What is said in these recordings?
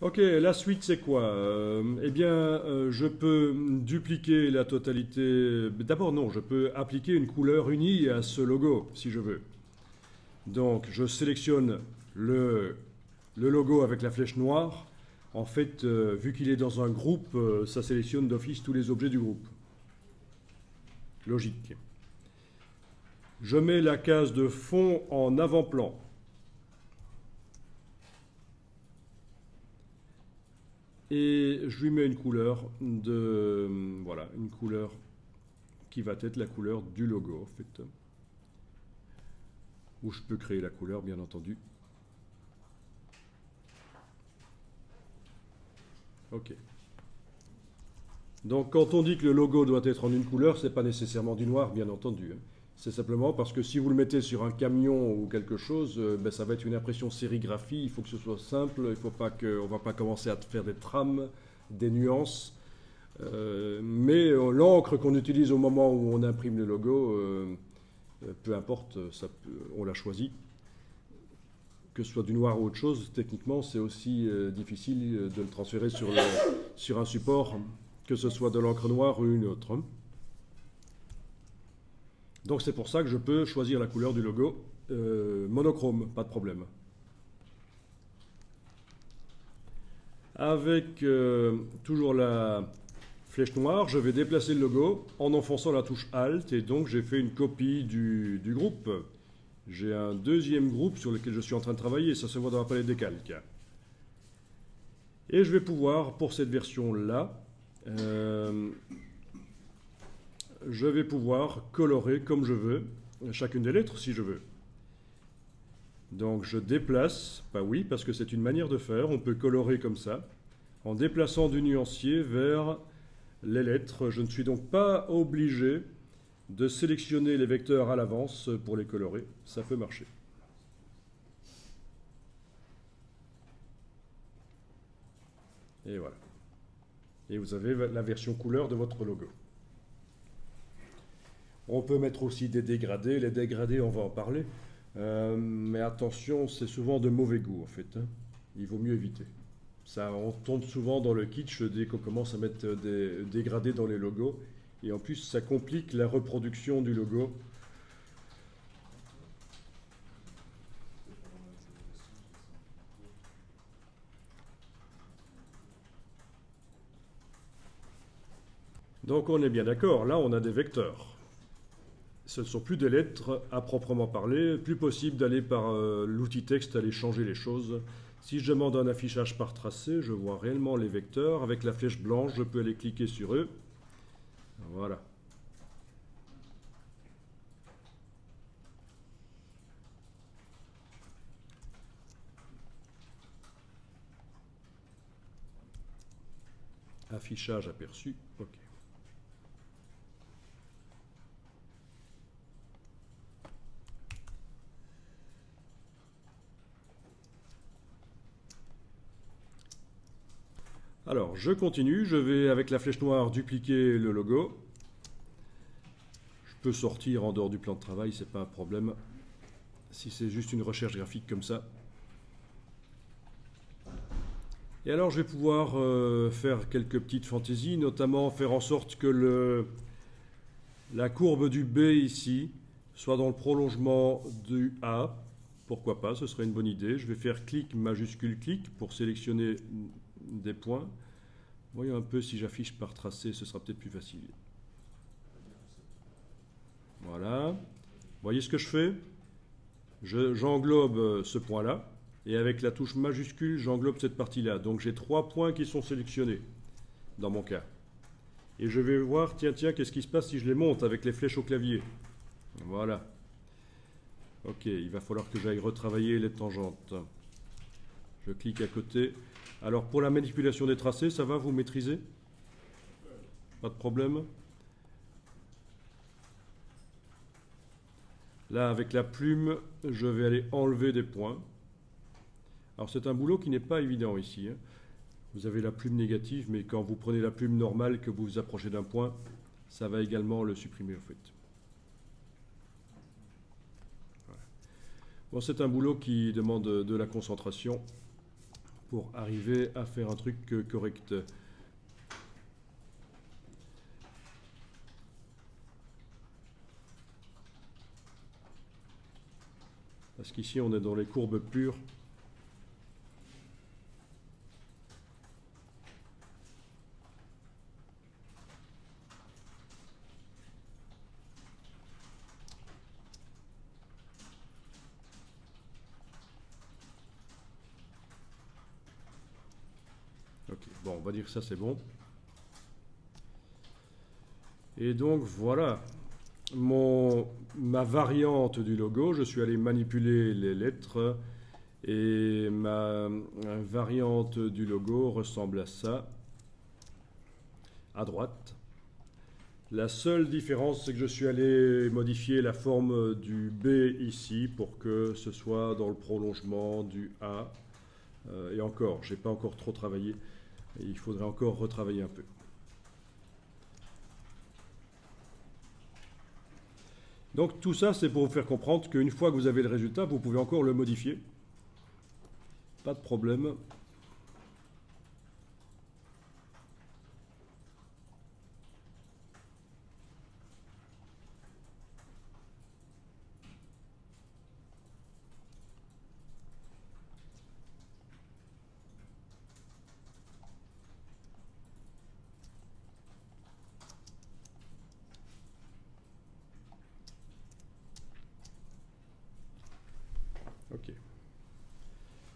Ok, la suite c'est quoi? Eh bien, je peux dupliquer la totalité. D'abord, non, je peux appliquer une couleur unie à ce logo, si je veux. Donc, je sélectionne le logo avec la flèche noire. En fait, vu qu'il est dans un groupe, ça sélectionne d'office tous les objets du groupe. Logique. Je mets la case de fond en avant-plan. Et je lui mets une couleur voilà, une couleur qui va être la couleur du logo, en fait. Ou je peux créer la couleur, bien entendu. Ok. Donc, quand on dit que le logo doit être en une couleur, c'est pas nécessairement du noir, bien entendu, hein. C'est simplement parce que si vous le mettez sur un camion ou quelque chose, ben, ça va être une impression sérigraphie. Il faut que ce soit simple. Il faut pas que, on va pas commencer à faire des trames, des nuances. Mais l'encre qu'on utilise au moment où on imprime le logo, peu importe, on l'a choisi. Que ce soit du noir ou autre chose, techniquement, c'est aussi difficile de le transférer sur un support, que ce soit de l'encre noire ou une autre. Donc c'est pour ça que je peux choisir la couleur du logo monochrome, pas de problème. Avec toujours la flèche noire, je vais déplacer le logo en enfonçant la touche Alt et donc j'ai fait une copie du groupe. J'ai un deuxième groupe sur lequel je suis en train de travailler, ça se voit dans la palette des calques. Et je vais pouvoir, pour cette version-là, je vais pouvoir colorer comme je veux chacune des lettres si je veux. Donc je déplace, bah oui, parce que c'est une manière de faire, on peut colorer comme ça, en déplaçant du nuancier vers les lettres. Je ne suis donc pas obligé de sélectionner les vecteurs à l'avance pour les colorer, ça peut marcher. Et voilà. Et vous avez la version couleur de votre logo. On peut mettre aussi des dégradés. Les dégradés, on va en parler. Mais attention, c'est souvent de mauvais goût en fait, hein. Il vaut mieux éviter. Ça, on tombe souvent dans le kitsch dès qu'on commence à mettre des dégradés dans les logos. Et en plus, ça complique la reproduction du logo. Donc on est bien d'accord, là on a des vecteurs. Ce ne sont plus des lettres à proprement parler, plus possible d'aller par l'outil texte, aller changer les choses. Si je demande un affichage par tracé, je vois réellement les vecteurs. Avec la flèche blanche, je peux aller cliquer sur eux. Voilà. Affichage aperçu. OK. Alors, je continue. Je vais, avec la flèche noire, dupliquer le logo. Je peux sortir en dehors du plan de travail, c'est pas un problème. Si c'est juste une recherche graphique comme ça. Et alors, je vais pouvoir faire quelques petites fantaisies, notamment faire en sorte que la courbe du B ici soit dans le prolongement du A. Pourquoi pas, ce serait une bonne idée. Je vais faire clic majuscule clic pour sélectionner des points. Voyons un peu si j'affiche par tracé, ce sera peut-être plus facile. Voilà. Vous voyez ce que je fais? J'englobe ce point-là. Et avec la touche majuscule, j'englobe cette partie-là. Donc j'ai 3 points qui sont sélectionnés, dans mon cas. Et je vais voir, tiens, qu'est-ce qui se passe si je les monte avec les flèches au clavier. Voilà. Ok, il va falloir que j'aille retravailler les tangentes. Je clique à côté. Alors pour la manipulation des tracés, ça va, vous maîtrisez? Pas de problème? Là, avec la plume, je vais aller enlever des points. Alors c'est un boulot qui n'est pas évident ici, hein. Vous avez la plume négative, mais quand vous prenez la plume normale, que vous vous approchez d'un point, ça va également le supprimer en fait. Voilà. Bon, c'est un boulot qui demande de la concentration pour arriver à faire un truc correct. Parce qu'ici, on est dans les courbes pures. Ok, bon, on va dire que ça c'est bon. Et donc voilà, ma variante du logo, je suis allé manipuler les lettres et ma variante du logo ressemble à ça, à droite. La seule différence, c'est que je suis allé modifier la forme du B ici pour que ce soit dans le prolongement du A. Et encore, je n'ai pas encore trop travaillé. Il faudrait encore retravailler un peu. Donc tout ça, c'est pour vous faire comprendre qu'une fois que vous avez le résultat, vous pouvez encore le modifier. Pas de problème. Ok.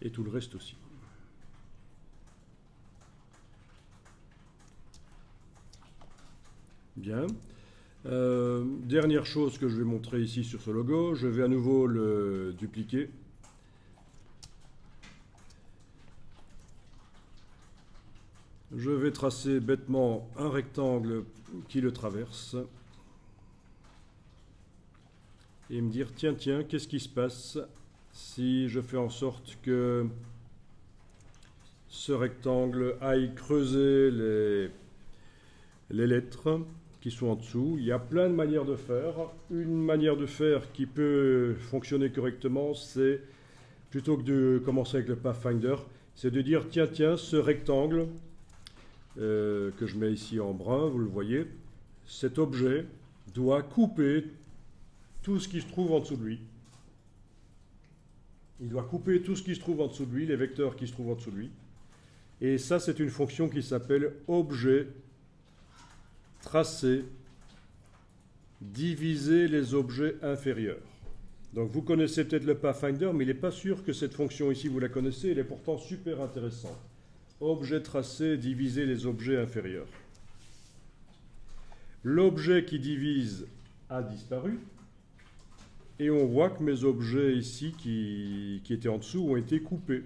Et tout le reste aussi. Bien. Dernière chose que je vais montrer ici sur ce logo, je vais à nouveau le dupliquer. Je vais tracer bêtement un rectangle qui le traverse. Et me dire, tiens, qu'est-ce qui se passe si je fais en sorte que ce rectangle aille creuser les lettres qui sont en dessous. Il y a plein de manières de faire. Une manière de faire qui peut fonctionner correctement, c'est, plutôt que de commencer avec le Pathfinder, c'est de dire, tiens, ce rectangle, que je mets ici en brun, vous le voyez, cet objet doit couper tout ce qui se trouve en dessous de lui. Il doit couper tout ce qui se trouve en dessous de lui, les vecteurs qui se trouvent en dessous de lui. Et ça, c'est une fonction qui s'appelle objet tracer diviser les objets inférieurs. Donc vous connaissez peut-être le Pathfinder, mais il n'est pas sûr que cette fonction ici, vous la connaissez, elle est pourtant super intéressante. Objet tracé diviser les objets inférieurs. L'objet qui divise a disparu. Et on voit que mes objets ici qui étaient en dessous ont été coupés.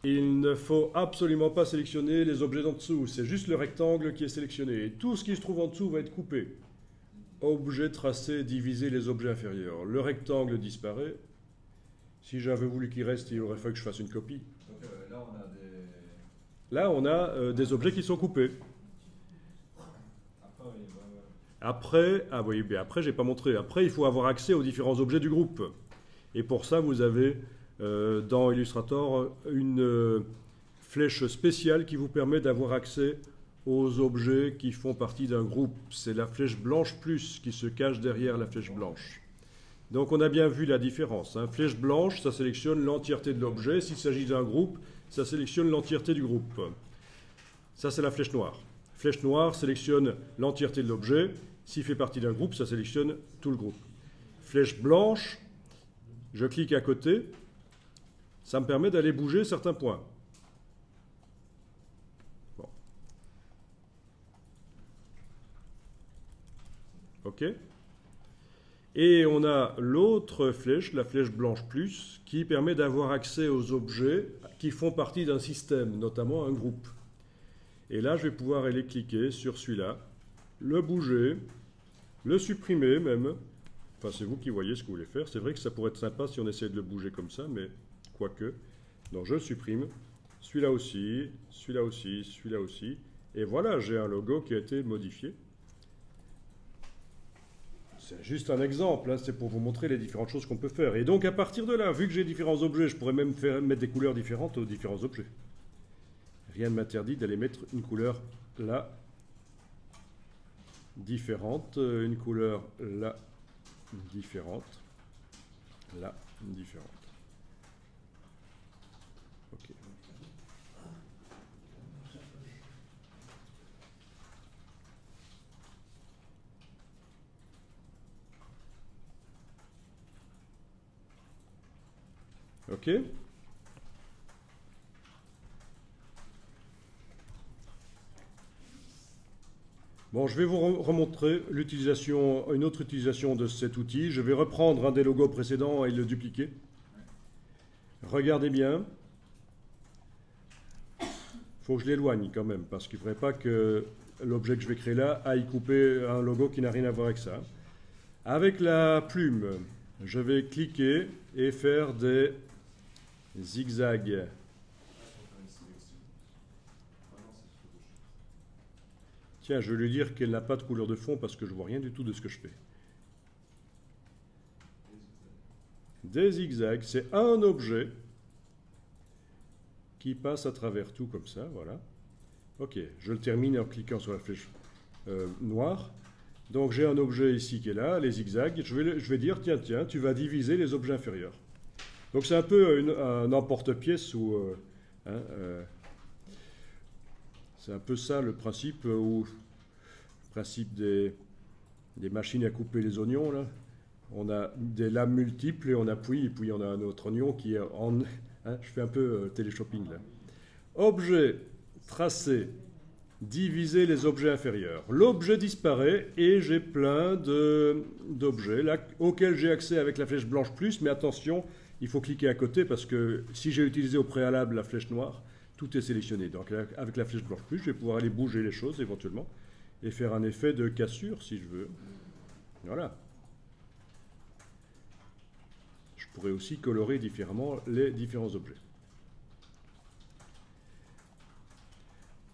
Il ne faut absolument pas sélectionner les objets d'en dessous, c'est juste le rectangle qui est sélectionné. Et tout ce qui se trouve en dessous va être coupé. Objet tracé, diviser les objets inférieurs. Le rectangle disparaît. Si j'avais voulu qu'il reste, il aurait fallu que je fasse une copie. Donc là, on a des objets qui sont coupés. Après, ah oui, mais après, j'ai pas montré. Après, il faut avoir accès aux différents objets du groupe. Et pour ça, vous avez dans Illustrator une flèche spéciale qui vous permet d'avoir accès aux objets qui font partie d'un groupe. C'est la flèche blanche plus qui se cache derrière la flèche blanche. Donc on a bien vu la différence. Hein. Flèche blanche, ça sélectionne l'entièreté de l'objet. S'il s'agit d'un groupe, ça sélectionne l'entièreté du groupe. Ça, c'est la flèche noire. Flèche noire sélectionne l'entièreté de l'objet. S'il fait partie d'un groupe, ça sélectionne tout le groupe. Flèche blanche, je clique à côté. Ça me permet d'aller bouger certains points. Bon. OK. Et on a l'autre flèche, la flèche blanche plus, qui permet d'avoir accès aux objets qui font partie d'un système, notamment un groupe. Et là, je vais pouvoir aller cliquer sur celui-là, le bouger, le supprimer même. Enfin, c'est vous qui voyez ce que vous voulez faire. C'est vrai que ça pourrait être sympa si on essayait de le bouger comme ça, mais quoique. Donc je le supprime. Celui-là aussi, celui-là aussi, celui-là aussi. Et voilà, j'ai un logo qui a été modifié. c'est juste un exemple, hein, c'est pour vous montrer les différentes choses qu'on peut faire. Et donc à partir de là, vu que j'ai différents objets, je pourrais même mettre des couleurs différentes aux différents objets. Rien ne m'interdit d'aller mettre une couleur là, différente, une couleur là, différente, là, différente. Ok. Ok. Bon, je vais vous remontrer une autre utilisation de cet outil. Je vais reprendre un des logos précédents et le dupliquer. Regardez bien. Il faut que je l'éloigne quand même, parce qu'il ne faudrait pas que l'objet que je vais créer là aille couper un logo qui n'a rien à voir avec ça. Avec la plume, je vais cliquer et faire des zigzags. Tiens, je vais lui dire qu'elle n'a pas de couleur de fond parce que je ne vois rien du tout de ce que je fais. Des zigzags, c'est un objet qui passe à travers tout comme ça, voilà. Ok, je le termine en cliquant sur la flèche noire. Donc j'ai un objet ici qui est là, les zigzags. Je vais dire, tiens, tu vas diviser les objets inférieurs. Donc c'est un peu un emporte-pièce où... c'est un peu ça le principe, des machines à couper les oignons, là. On a des lames multiples et on appuie, et puis on a un autre oignon qui est en... je fais un peu téléshopping, là. Objet, tracé, diviser les objets inférieurs. L'objet disparaît et j'ai plein d'objets auxquels j'ai accès avec la flèche blanche plus, mais attention, il faut cliquer à côté parce que si j'ai utilisé au préalable la flèche noire, tout est sélectionné. Donc avec la flèche blanche plus, je vais pouvoir aller bouger les choses éventuellement et faire un effet de cassure si je veux. Voilà. Je pourrais aussi colorer différemment les différents objets.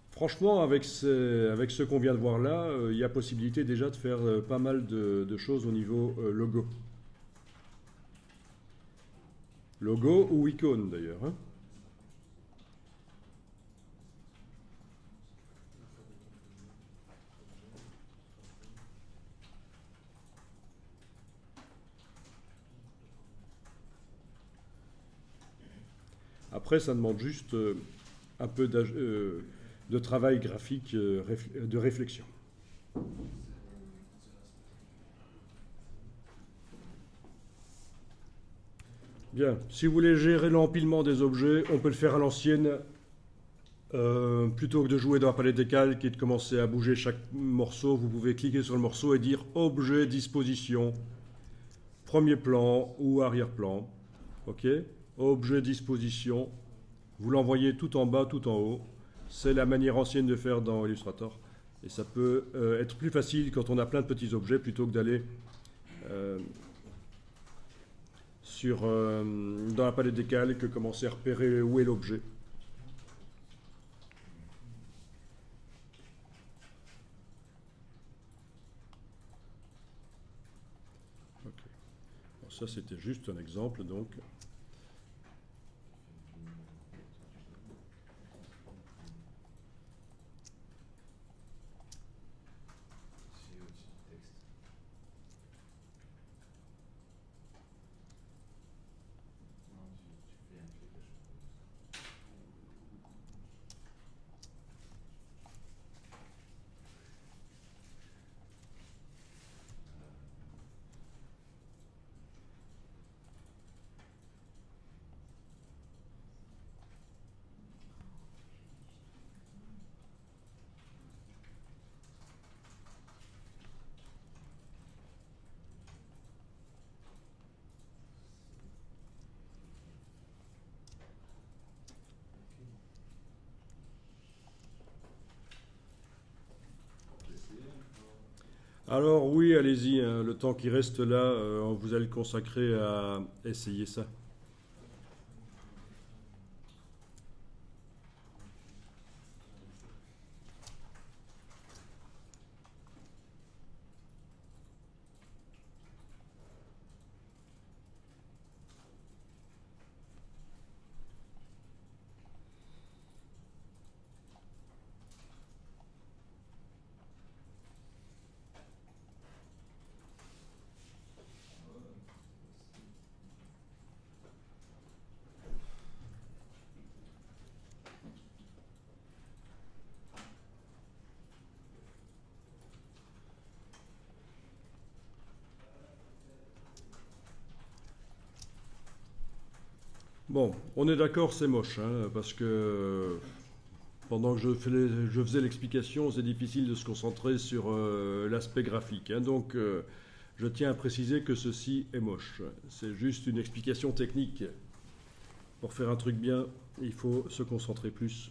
Franchement, avec ce qu'on vient de voir là, il y a possibilité déjà de faire pas mal de choses au niveau logo. Logo ou icône d'ailleurs. Hein. Après, ça demande juste un peu de travail graphique, de réflexion. Bien, si vous voulez gérer l'empilement des objets, on peut le faire à l'ancienne. Plutôt que de jouer dans la palette des calques et de commencer à bouger chaque morceau, vous pouvez cliquer sur le morceau et dire objet, disposition, premier plan ou arrière-plan. Ok, objet, disposition. Vous l'envoyez tout en bas, tout en haut. C'est la manière ancienne de faire dans Illustrator. Et ça peut être plus facile quand on a plein de petits objets plutôt que d'aller dans la palette des calques, commencer à repérer où est l'objet. Okay. Bon, ça, c'était juste un exemple, donc. Alors oui, allez-y, hein, le temps qui reste là, vous allez le consacrer à essayer ça. Bon, on est d'accord, c'est moche, hein, parce que pendant que je faisais l'explication, c'est difficile de se concentrer sur l'aspect graphique, hein. Donc, je tiens à préciser que ceci est moche. C'est juste une explication technique. Pour faire un truc bien, il faut se concentrer plus